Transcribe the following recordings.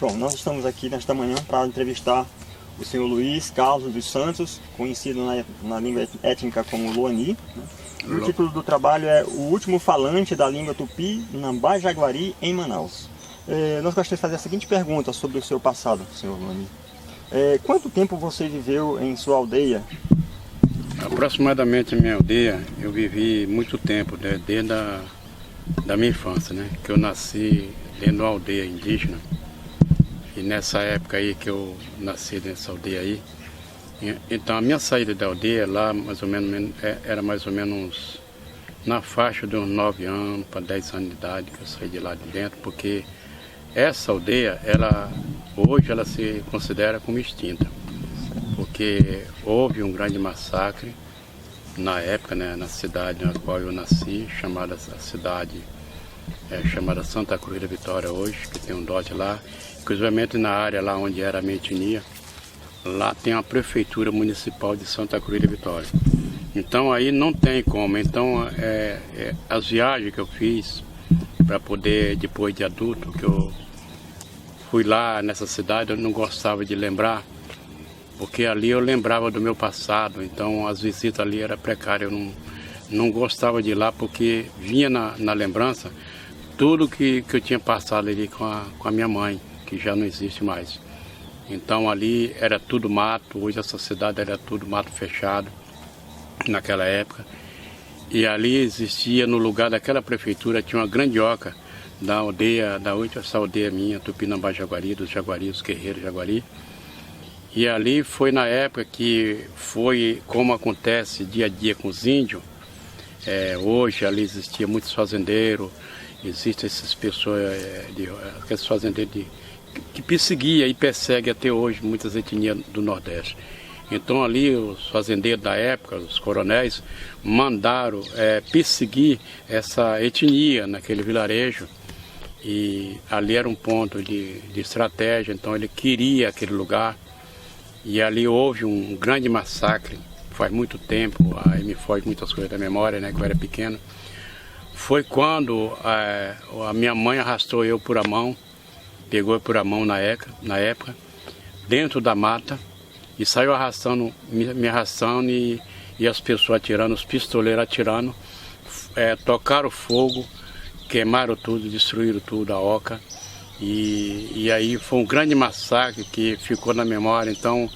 Bom, nós estamos aqui nesta manhã para entrevistar o senhor Luiz Carlos dos Santos, conhecido na língua étnica como Luani, né? E o título do trabalho é O Último Falante da Língua Tupi, Nambá-Jaguari, em Manaus. Nós gostaríamos de fazer a seguinte pergunta sobre o seu passado, senhor Luani. Quanto tempo você viveu em sua aldeia? Aproximadamente na minha aldeia, eu vivi muito tempo, né, desde da minha infância, né, que eu nasci dentro de uma aldeia indígena. E nessa época aí que eu nasci nessa aldeia aí, então a minha saída da aldeia lá, mais ou menos, era mais ou menos na faixa de uns 9 anos para 10 anos de idade que eu saí de lá de dentro, porque essa aldeia, hoje ela se considera como extinta, porque houve um grande massacre na época, né, na cidade na qual eu nasci, chamada Santa Cruz da Vitória hoje, que tem um dote lá, inclusive na área lá onde era a minha etnia, lá tem a prefeitura municipal de Santa Cruz da Vitória. Então aí não tem como, então as viagens que eu fiz para poder, depois de adulto, que eu fui lá nessa cidade, eu não gostava de lembrar, porque ali eu lembrava do meu passado, então as visitas ali eram precárias, eu não gostava de ir lá porque vinha na lembrança tudo que eu tinha passado ali com a minha mãe, que já não existe mais. Então ali era tudo mato, hoje essa cidade era tudo mato fechado naquela época. E ali existia, no lugar daquela prefeitura, tinha uma grande oca da aldeia, essa aldeia minha, Tupinambá-Jaguari, dos Jaguari, os guerreiros Jaguari. E ali foi na época que foi, como acontece dia a dia com os índios, hoje ali existia muitos fazendeiros, existem essas pessoas, aqueles fazendeiros que perseguia e persegue até hoje muitas etnias do Nordeste. Então ali os fazendeiros da época, os coronéis, mandaram perseguir essa etnia naquele vilarejo. E ali era um ponto de estratégia, então ele queria aquele lugar. E ali houve um grande massacre, faz muito tempo, aí me foge muitas coisas da memória, né, que eu era pequeno. Foi quando a minha mãe arrastou eu por a mão, pegou eu por a mão na época, dentro da mata, e saiu arrastando, me arrastando e as pessoas atirando, os pistoleiros atirando, tocaram fogo, queimaram tudo, destruíram tudo, a oca. E aí foi um grande massacre que ficou na memória. Então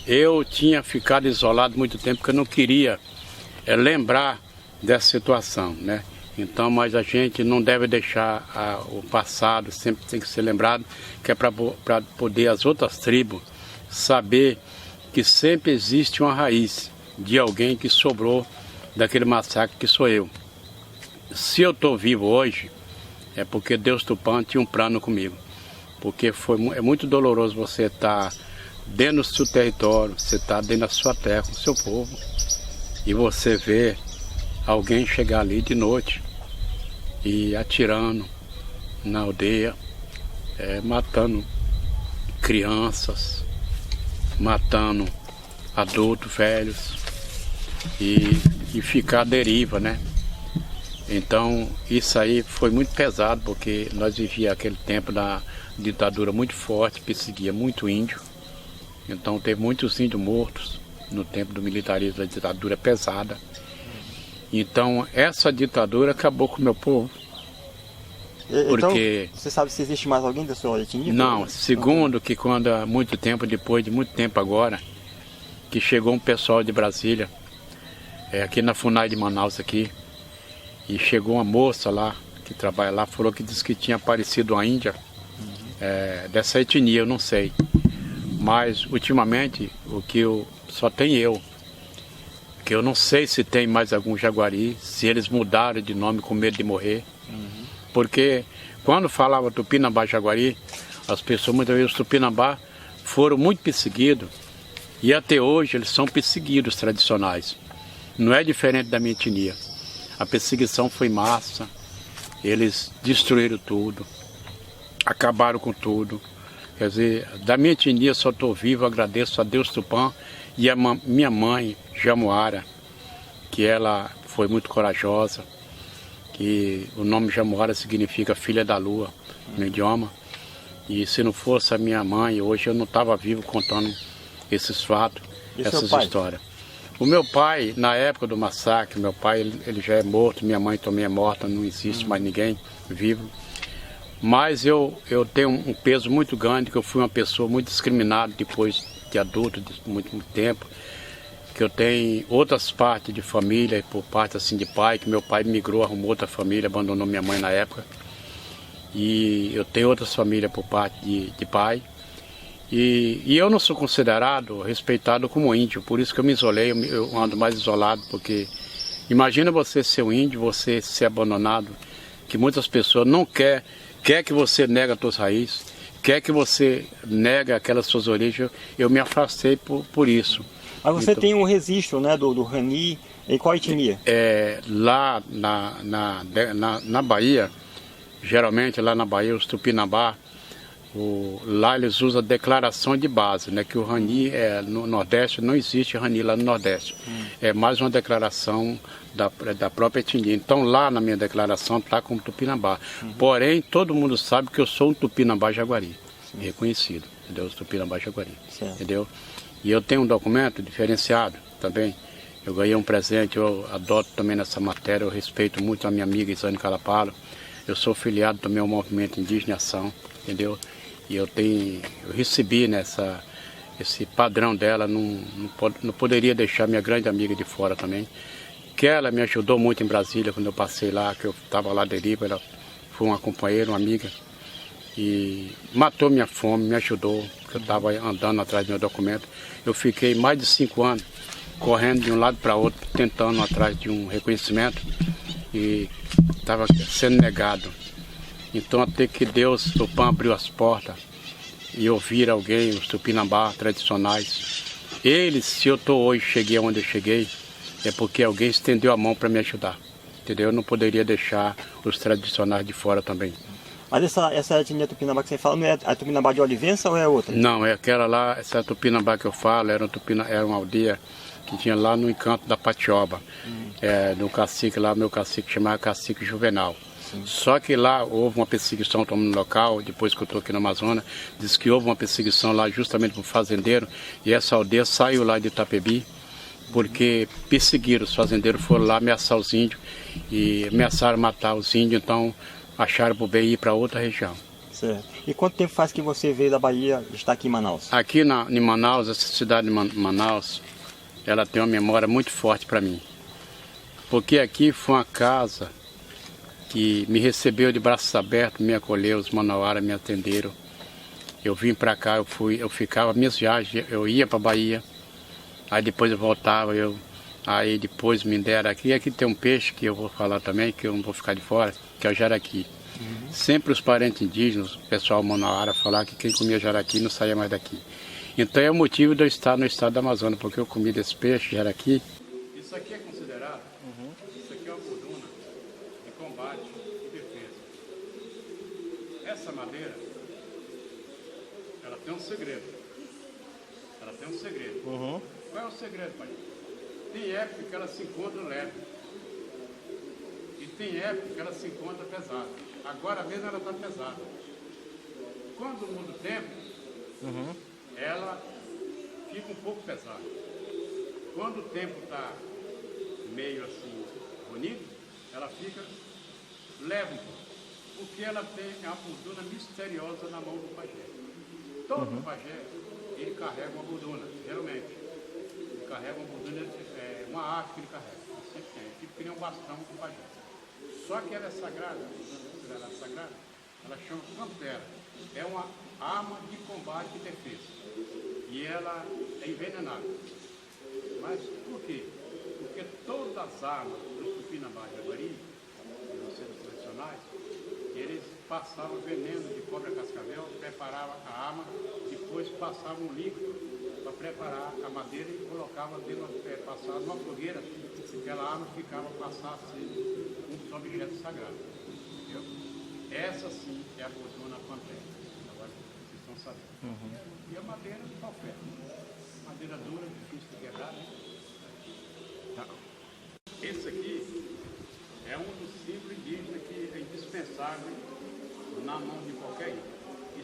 eu tinha ficado isolado muito tempo porque eu não queria lembrar dessa situação, né? Então, mas a gente não deve deixar o passado, sempre tem que ser lembrado, que é para poder as outras tribos saber que sempre existe uma raiz de alguém que sobrou daquele massacre que sou eu. Se eu estou vivo hoje, é porque Deus Tupã tinha um plano comigo. Porque é muito doloroso você estar dentro do seu território, você estar dentro da sua terra, com o seu povo, e você ver alguém chegar ali de noite e atirando na aldeia, matando crianças, matando adultos, velhos, e ficar à deriva, né? Então isso aí foi muito pesado, porque nós vivíamos aquele tempo da ditadura muito forte, perseguia muito índio. Então teve muitos índios mortos no tempo do militarismo, da ditadura pesada. Então essa ditadura acabou com o meu povo. Porque... Então, você sabe se existe mais alguém da sua etnia? Não, segundo que quando há muito tempo, depois de muito tempo agora, que chegou um pessoal de Brasília, aqui na FUNAI de Manaus aqui, e chegou uma moça lá, que trabalha lá, falou que disse que tinha aparecido uma índia, dessa etnia, eu não sei. Mas, ultimamente, só tem eu. Que eu não sei se tem mais algum jaguari, se eles mudaram de nome com medo de morrer. Porque, quando falava Tupinambá-Jaguari, as pessoas, muitas vezes, os Tupinambá foram muito perseguidos. E até hoje, eles são perseguidos tradicionais. Não é diferente da minha etnia. A perseguição foi massa, eles destruíram tudo, acabaram com tudo. Quer dizer, da minha etnia só estou vivo, agradeço a Deus Tupã e a minha mãe, Jamuara, que ela foi muito corajosa, que o nome Jamuara significa filha da lua no idioma. E se não fosse a minha mãe, hoje eu não estava vivo contando esses fatos, essas histórias. O meu pai, na época do massacre, meu pai ele já é morto, minha mãe também é morta, não existe mais ninguém vivo. Mas eu tenho um peso muito grande, que eu fui uma pessoa muito discriminada depois de adulto, de muito tempo. Que eu tenho outras partes de família, por parte assim de pai, que meu pai migrou, arrumou outra família, abandonou minha mãe na época. E eu tenho outras famílias por parte de pai. E eu não sou considerado, respeitado como índio, por isso que eu me isolei, eu ando mais isolado, porque imagina você ser um índio, você ser abandonado, que muitas pessoas não quer que você negue as suas raízes, quer que você negue aquelas suas origens. Eu me afastei por isso. Mas você então, tem um registro, né, do Rani, em qual etnia? Lá na Bahia, geralmente lá na Bahia, os Tupinambá, lá eles usam a declaração de base, né, que o Rani no Nordeste, não existe Rani lá no Nordeste. É mais uma declaração da própria etnia. Então lá na minha declaração está como Tupinambá. Porém, todo mundo sabe que eu sou um Tupinambá Jaguari, reconhecido, entendeu? Os Tupinambá Jaguari, entendeu? E eu tenho um documento diferenciado também. Eu ganhei um presente, eu adoto também nessa matéria, eu respeito muito a minha amiga Isane Calapalo. Eu sou filiado também ao Movimento Indígena em Ação, entendeu? E eu recebi esse padrão dela, não poderia deixar minha grande amiga de fora também. Que ela me ajudou muito em Brasília, quando eu passei lá, que eu estava lá à deriva, ela foi uma companheira, uma amiga. E matou minha fome, me ajudou, porque eu estava andando atrás do meu documento. Eu fiquei mais de 5 anos correndo de um lado para outro, tentando atrás de um reconhecimento e estava sendo negado. Então até que Deus, Tupã, abriu as portas e ouvir alguém, os Tupinambá tradicionais. Eles, se eu estou hoje, cheguei onde eu cheguei, é porque alguém estendeu a mão para me ajudar. Entendeu? Eu não poderia deixar os tradicionais de fora também. Mas essa etnia Tupinambá que você fala, não é a Tupinambá de Olivença ou é outra? Não, é aquela lá, essa Tupinambá que eu falo, era uma aldeia que tinha lá no encanto da Patioba. No cacique lá, meu cacique chamava Cacique Juvenal. Só que lá houve uma perseguição no local, depois que eu estou aqui no Amazonas, diz que houve uma perseguição lá justamente por fazendeiro, e essa aldeia saiu lá de Itapebi, porque perseguiram, os fazendeiros foram lá ameaçar os índios, e ameaçaram matar os índios, então acharam por bem ir para outra região. Certo. E quanto tempo faz que você veio da Bahia e está aqui em Manaus? Aqui em Manaus, essa cidade de Manaus, ela tem uma memória muito forte para mim. Porque aqui foi uma casa que me recebeu de braços abertos, me acolheu, os manauara me atenderam. Eu vim para cá, eu ficava, minhas viagens, eu ia para a Bahia, aí depois eu voltava, aí depois me deram aqui. E aqui tem um peixe que eu vou falar também, que eu não vou ficar de fora, que é o jaraqui. Sempre os parentes indígenas, o pessoal manauara, falar que quem comia jaraqui não saía mais daqui. Então é o motivo de eu estar no estado do Amazonas, porque eu comi desse peixe, jaraqui. Isso aqui é considerado, isso aqui é uma borduna de combate e defesa. Essa madeira, ela tem um segredo. Ela tem um segredo. Qual é o segredo, pai? Tem época que ela se encontra leve. E tem época que ela se encontra pesada. Agora mesmo ela está pesada. Quando muda o tempo, ela fica um pouco pesada. Quando o tempo está meio assim bonito, ela fica leve um pouco. Porque ela tem uma borduna misteriosa na mão do pajé. Todo pajé, ele carrega uma borduna, geralmente. Ele carrega uma borduna, uma arte que ele carrega. Sempre tem, tipo que nem um bastão com o pajé. Só que ela é sagrada, ela é sagrada, ela chama campera. É uma arma de combate e defesa. E ela é envenenada. Mas por quê? Porque todas as armas dos Tupinambá Jaguari, dos centros tradicionais, eles passavam veneno de cobra cascavel, preparavam a arma, depois passavam um líquido para preparar a madeira e colocavam dentro, passavam numa fogueira, aquela arma ficava passar assim, um dos objetos sagrados. Entendeu? Essa sim é a borduna pantera. Agora vocês estão sabendo. E a madeira de pau ferro. Madeira dura, difícil de quebrar, né? Esse aqui é um dos símbolos indígenas que é indispensável na mão de qualquer índio.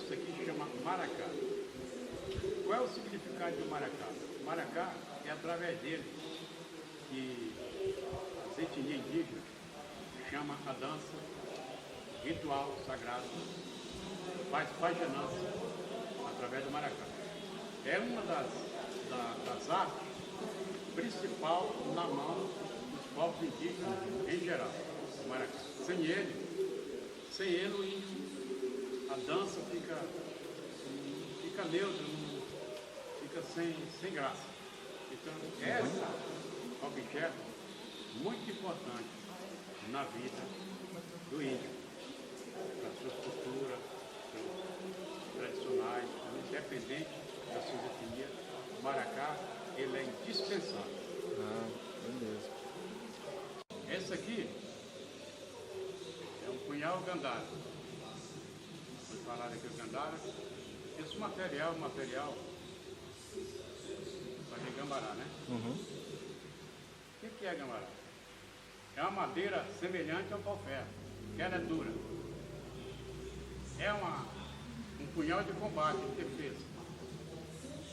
Isso aqui chama maracá. Qual é o significado do maracá? O maracá é através dele que as etnias indígenas chamam a dança ritual sagrado, faz pagenança através do maracá. É uma das artes principal na mão dos povos indígenas em geral, o maracá. Sem ele o índio, a dança fica neutra, fica sem graça. Então, esse objeto muito importante na vida do índio, para suas culturas, seus tradicionais, independente da sua etnia, o maracá, ele é indispensável. Beleza. Esse aqui é um punhal gandara. Foi falado aqui o gandara. Esse material para gambará, né? Uhum. O que é gambará? É uma madeira semelhante ao pau-ferro, que ela é dura. É um punhal de combate, de defesa.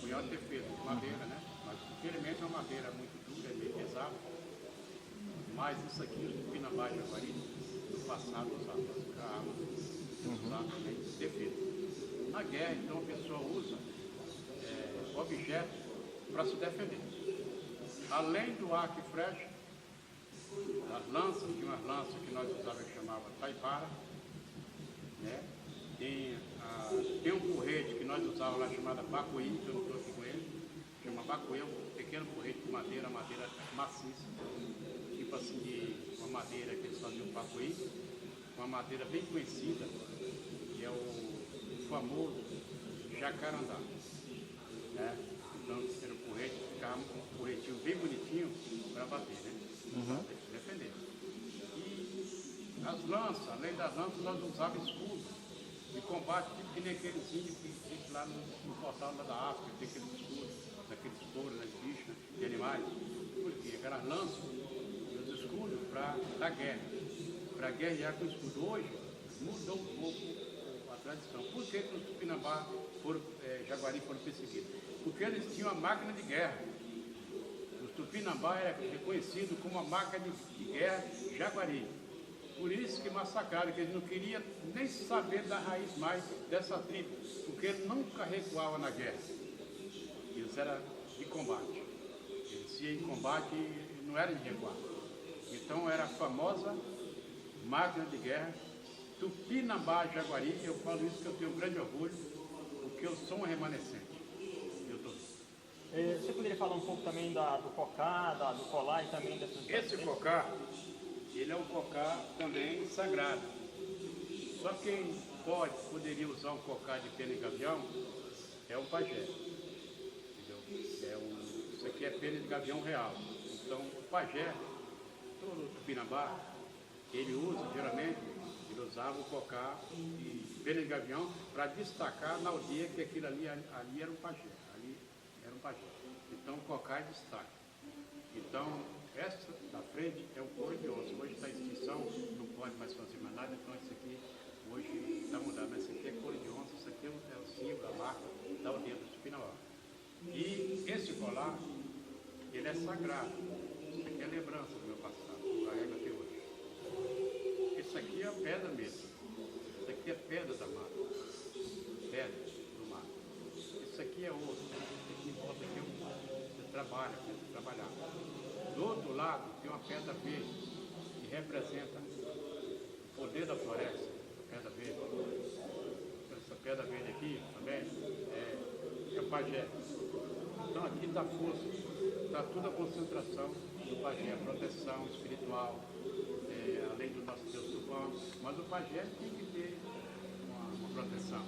Punhal de defesa, de madeira, né? Mas infelizmente é uma madeira muito dura, é meio pesada. Mas isso aqui, os Tupinambás e Jaguari, no passado usavam essa arma, usavam também de defesa. Na guerra, então, a pessoa usa objetos para se defender. Além do arco e flecha, as lanças, tinha umas lanças que nós usávamos que chamava taipara, né? Tem um porrete que nós usávamos lá chamada bacuí, que eu não estou aqui com ele, chama bacuí, um pequeno porrete de madeira maciça, tipo assim, uma madeira que eles faziam bacuí, uma madeira bem conhecida, que é o famoso jacarandá, né? Então era um porrete, ficava um porretinho bem bonitinho para bater, né? Se defender. E as lanças, além das lanças, nós usávamos escudo de combate, tipo que nem aqueles índios que existem lá no portal lá da África, tem aqueles escudos, daqueles touros, das bichas, de animais. Por quê? Aquelas lanças e os escudos para a guerra, para guerrear com o escudo. Hoje mudou um pouco a tradição. Por que os Tupinambá Jaguari foram perseguidos? Porque eles tinham uma máquina de guerra. Os Tupinambá era reconhecido como a máquina de guerra Jaguari. Por isso que massacraram, que eles não queriam nem saber da raiz mais dessa tribo, porque eles nunca recuavam na guerra. Eles eram de combate. Eles iam em combate e não eram de recuar. Então era a famosa máquina de guerra Tupinambá Jaguari. Eu falo isso que eu tenho um grande orgulho, porque eu sou um remanescente. Você poderia falar um pouco também do cocá, do colar e também dessas... Esse cocá, ele é um cocá também sagrado. Só quem poderia usar um cocá de pena de gavião é o pajé. Entendeu? Isso aqui é pena de gavião real. Então o pajé, todo Tupinambá, ele usa geralmente, ele usava o cocá de pena de gavião para destacar na aldeia que aquilo ali era um pajé. Ali era um pajé. Então o cocá é destaque. Então, essa da frente é o couro de osso. Hoje está em extinção, não pode mais fazer mais nada, então isso aqui hoje está mudando. Mas isso aqui é couro de onça, isso aqui é o símbolo, a marca da aldeia do Tupinambá. E esse colar, ele é sagrado. Isso aqui é lembrança do meu passado, eu carrego até hoje. Isso aqui é a pedra mesmo. Isso aqui é pedra da mata. Pedra do mar. Isso aqui é osso. Isso aqui volta aqui você trabalha, você trabalhar. Do outro lado tem uma pedra verde que representa o poder da floresta, a pedra verde. Essa pedra verde aqui também é o pajé. Então aqui está a força, está toda a concentração do pajé, a proteção espiritual, além do nosso Deus Tupã, mas o pajé tem que ter uma proteção.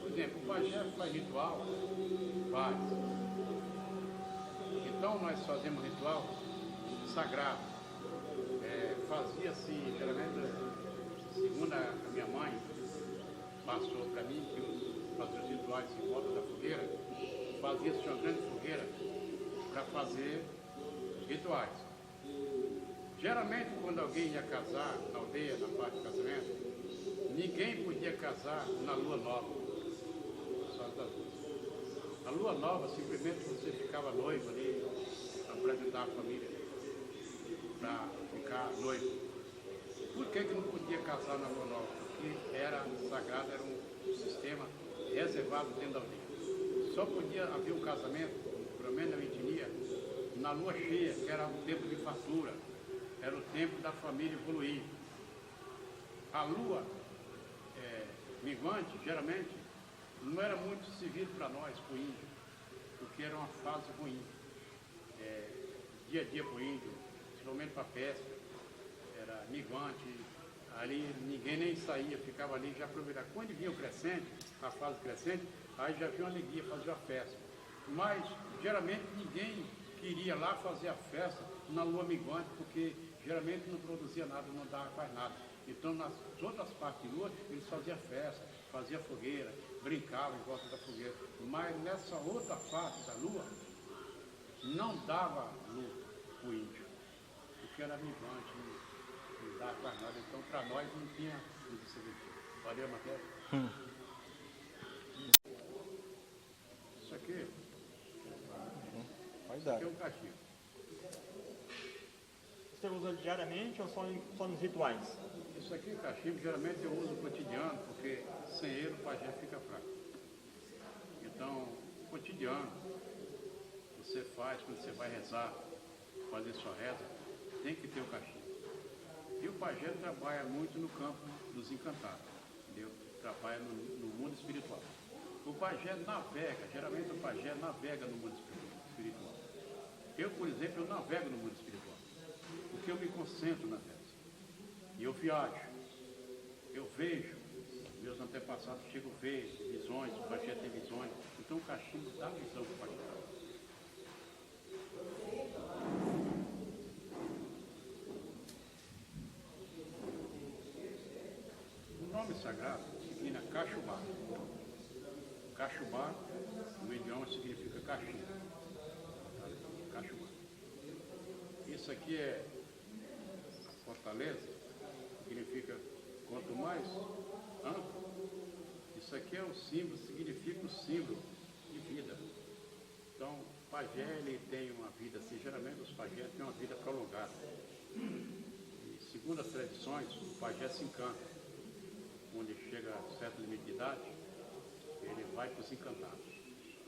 Por exemplo, o pajé faz ritual, faz. Então nós fazemos ritual sagrado. Fazia-se, geralmente, segundo a minha mãe passou para mim, que fazia os rituais em volta da fogueira, fazia-se uma grande fogueira para fazer rituais. Geralmente, quando alguém ia casar na aldeia, na parte de casamento, ninguém podia casar na lua nova, só das duas. A lua nova, simplesmente você ficava noivo ali, para apresentar a família, para ficar noivo. Por que não podia casar na lua nova? Porque era sagrado, era um sistema reservado dentro da aldeia. Só podia haver um casamento, pelo menos na etnia, na lua cheia, que era o tempo de fartura, era o tempo da família evoluir. A lua minguante, geralmente, não era muito servido para nós, para o índio, porque era uma fase ruim. Dia a dia para o índio, principalmente para a pesca, era minguante, ali ninguém nem saía, ficava ali já aproveitava. Quando vinha o crescente, a fase crescente, aí já vinha uma alegria, fazia a festa. Mas, geralmente, ninguém queria lá fazer a festa na lua minguante, porque geralmente não produzia nada, não dava quase nada. Então, nas outras partes de lua, eles faziam festa, faziam fogueira, brincavam em volta da fogueira. Mas nessa outra parte da lua, não dava lua para o índio, porque era minguante, não dava quase nada. Então, para nós, não tinha muito sentido. Valeu, matéria? Isso aqui, Pode isso dar. aqui é um cachimbo. Você usa diariamente ou só nos rituais? Isso aqui, o cachimbo, geralmente eu uso cotidiano, porque sem ele o pajé fica fraco. Então, cotidiano, você faz quando você vai rezar, fazer sua reza, tem que ter o cachimbo. E o pajé trabalha muito no campo dos encantados, entendeu? Trabalha no mundo espiritual. O pajé navega, geralmente o pajé navega no mundo espiritual. Eu, por exemplo, eu navego no mundo espiritual, porque eu me concentro na reza. E eu viajo, eu vejo, meus antepassados chegam a ver visões, o pajé tem visões, então o cachimbo dá visão para o pajé. O nome sagrado significa Cachubá. Cachubá, no idioma, significa cachimbo. Cachubá. Isso aqui é a fortaleza. Significa quanto mais amplo. Isso aqui é o símbolo, significa o símbolo de vida. Então, o pajé ele tem uma vida, assim, geralmente os pajés têm uma vida prolongada. E, segundo as tradições, o pajé se encanta. Quando ele chega a certo limite de idade, ele vai para os encantados.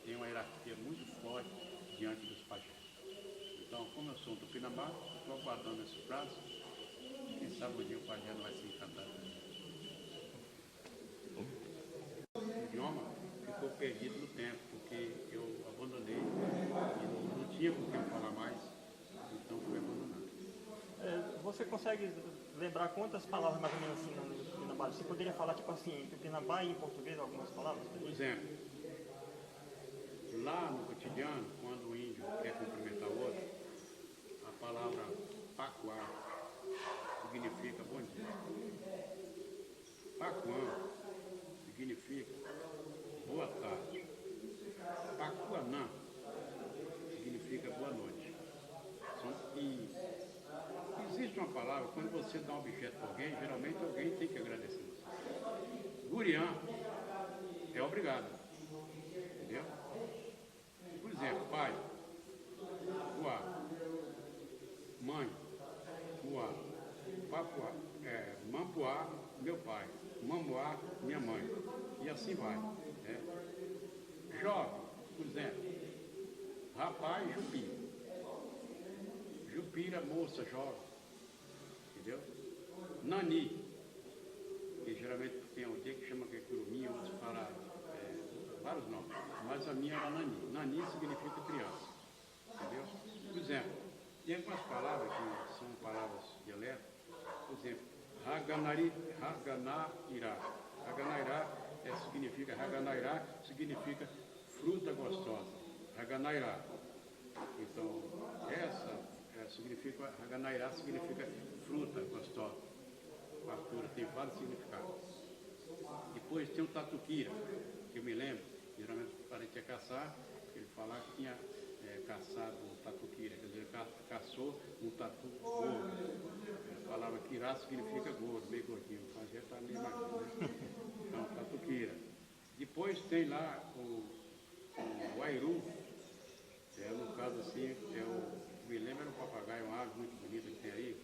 Tem uma hierarquia muito forte diante dos pajés. Então, como eu sou um tupinambá, estou aguardando esse prazo. Quem sabe um dia o pajé não vai se encantar. O idioma ficou perdido no tempo, porque eu abandonei e não tinha com quem falar mais, então foi abandonado. Você consegue lembrar quantas palavras mais ou menos assim no Tupinambá? Você poderia falar tipo assim, em Tupinambá e em português algumas palavras? Por exemplo, lá no cotidiano, quando o índio quer cumprimentar o outro, a palavra pacuá significa bom dia. Pacuã significa boa tarde. Pacuanã significa boa noite. E existe uma palavra, quando você dá um objeto para alguém, geralmente alguém tem que agradecer você. Guriã é obrigado. Entendeu? Por exemplo, pai, uá, mãe, uá, papuá, mampuá, meu pai, mamuá, minha mãe. E assim vai. Né? Jovem, por exemplo, rapaz, jupira. Jupira, moça, jovem. Entendeu? Nani, que geralmente tem um dia que chama que é curuminha, outros falam vários nomes, mas a minha era Nani. Nani significa criança. Entendeu? Por exemplo, tem algumas palavras que são palavras dialetas, por exemplo, Haganairá. Haganairá significa fruta gostosa. Haganairá. Então, Haganairá significa fruta gostosa. Fartura, tem vários significados. Depois tem o Tatuquira, que eu me lembro, geralmente o parente ia caçar, ele falava que tinha caçado um tatuquira, quer dizer, caçou um tatu gordo. A palavra quirá significa gordo, meio gordinho, mas já está meio magro, né? Então, tatuquira. Depois tem lá o airu, no caso assim, me lembra um papagaio, uma ave muito bonita que tem aí.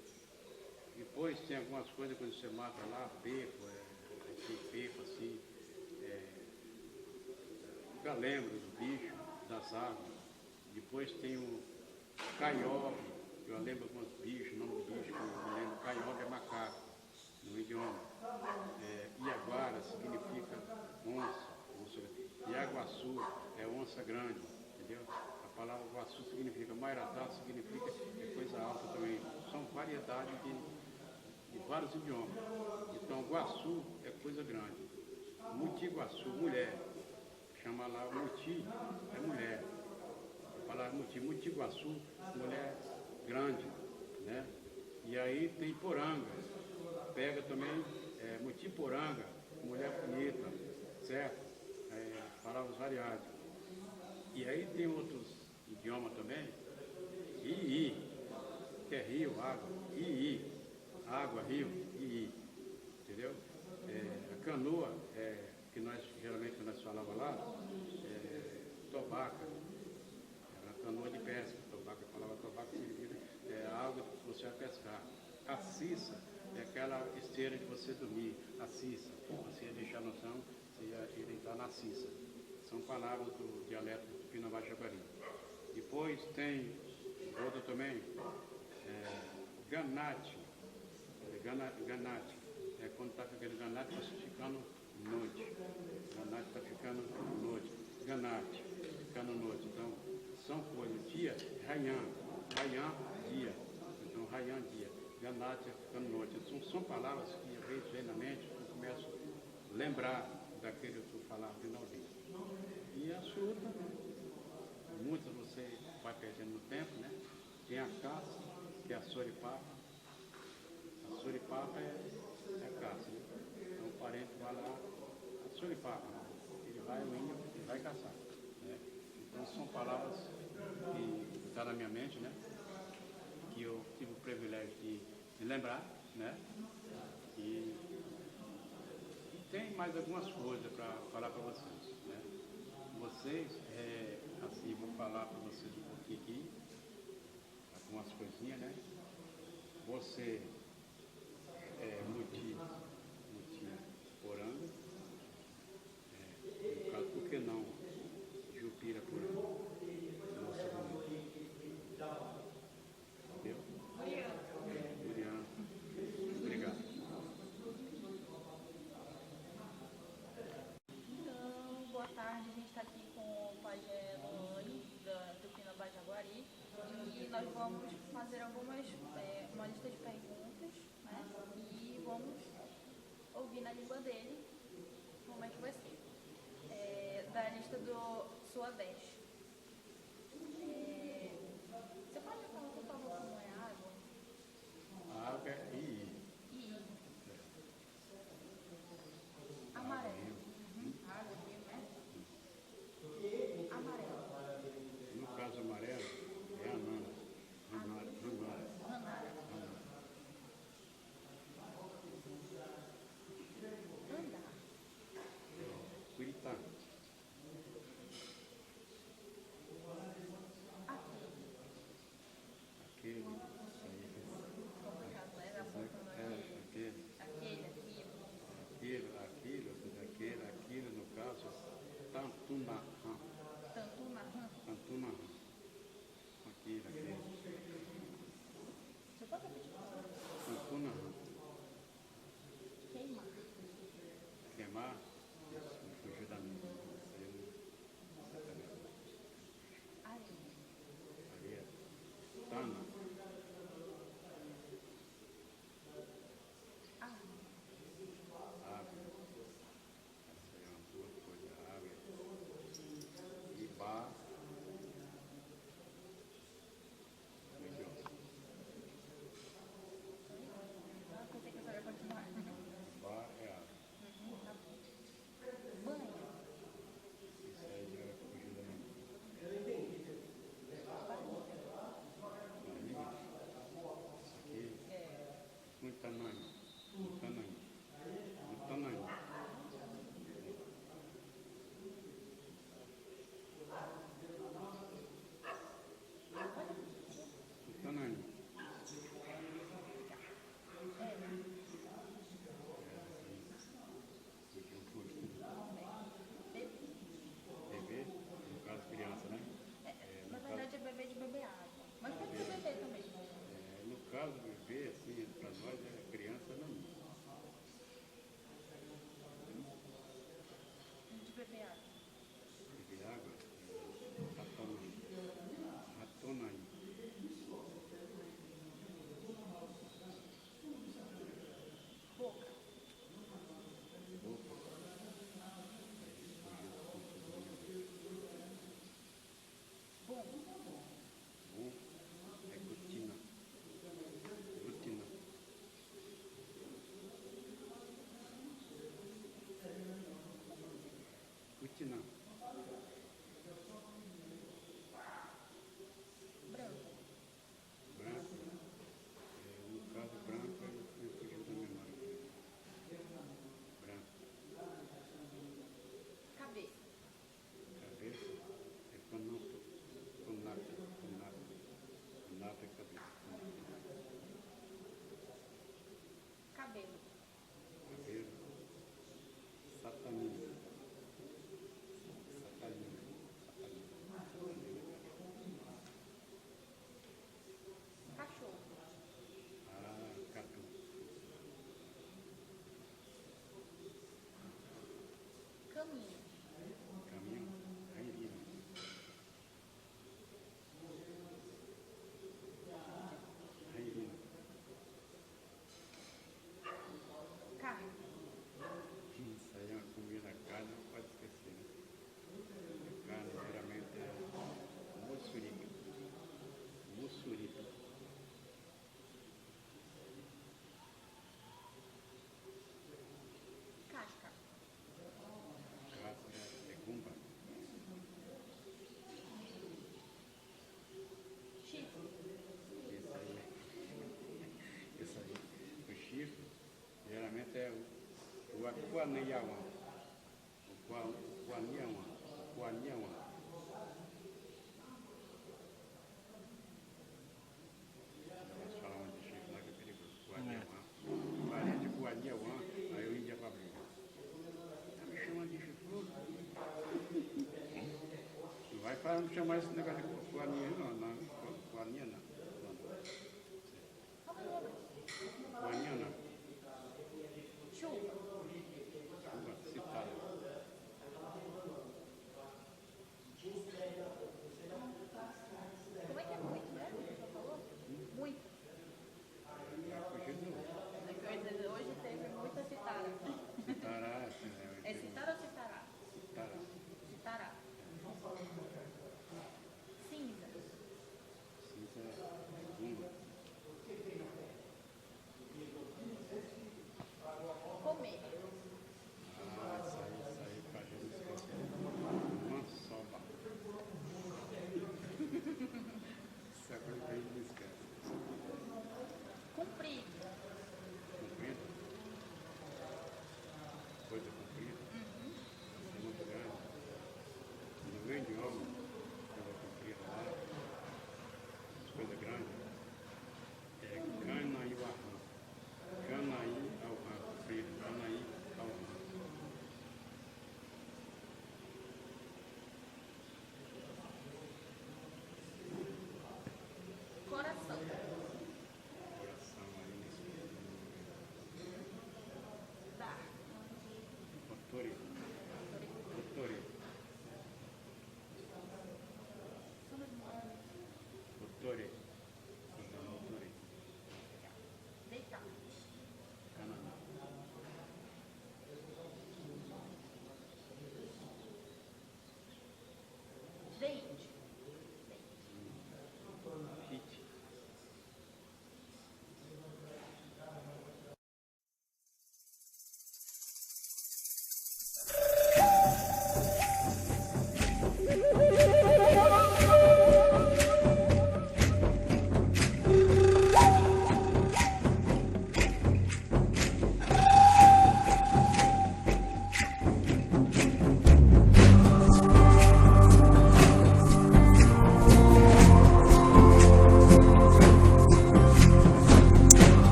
Depois tem algumas coisas que você mata lá, peco, tem peco assim, galembro do bicho, das águas. Depois tem o caiobe, eu lembro alguns bichos, nome do bicho que eu me lembro, caiobe é macaco, no idioma. Iaguara significa onça. Iaguaçu é onça grande, entendeu? A palavra guaçu significa mairatá, significa coisa alta também. São variedades de vários idiomas. Então, guaçu é coisa grande. Mutiguaçu, mulher. Chama lá muti, é mulher. A palavra mutiguaçu, mulher grande, né? E aí tem poranga. Pega também mutiporanga, mulher bonita, certo? Palavras variadas. E aí tem outros idiomas também. Ii, que é rio, água. Ii, água, rio, ii. Entendeu? A canoa, que geralmente nós falávamos lá, tobaca. Era a canoa de pesca. Tobaca, a palavra tobaca significa a água que você vai pescar. A cissa é aquela esteira de você dormir. A cissa. Você ia deixar noção, você ia deitar na cissa. São palavras do dialeto do Tupinambá-Jaguari. Depois tem outra também, ganate. Ganate. É quando está ficando ganate, está ficando noite. Ganate está ficando noite. Ganate, ficando noite. Então, são coisas. Dia, raian, dia. Então, raian, dia. Ganate, ficando noite. Então, são palavras que, às vezes, vem na mente, eu começo a lembrar daquele que eu falava finalmente. E a fruta, muitas você vai perdendo no tempo, né? Tem a caça, que é a soripapa. A soripapa é a caça, né? Então o parente vai lá, a soripapa, ele vai, o índio, ele vai caçar, né? Então são palavras que estão na minha mente, né? Que eu tive o privilégio de lembrar, né? E tem mais algumas coisas para falar para vocês, né? Vocês, assim, vou falar para vocês um pouquinho aqui, algumas coisinhas, né? Você muti poranga, no caso, por que não jupira poranga? Nossa, entendeu? Muriano. Obrigado. Boa tarde, a gente está aqui com o pajé Luane, do Tupinambá-Jaguari, e nós vamos fazer uma lista de perguntas, né? E vamos ouvir na língua dele como é que vai ser. Da lista do Sudeste. Você pode falar, por favor, como é a água? A água é ii. Ii. Amarelo. Água, rio, né? Amarelo. No caso amarelo, é anana. Ranara. Andar. Curitá. Guaniawa. Guaniawa. Guaniawa. Nós falamos de Chico lá que é perigoso. Guaniawa. Parente Guaniawa, aí o índio abriu. Tá me chamando de chifrudo? Não vai chamar esse negócio de Guania, não. Guania, não. Guaniana. Chuva.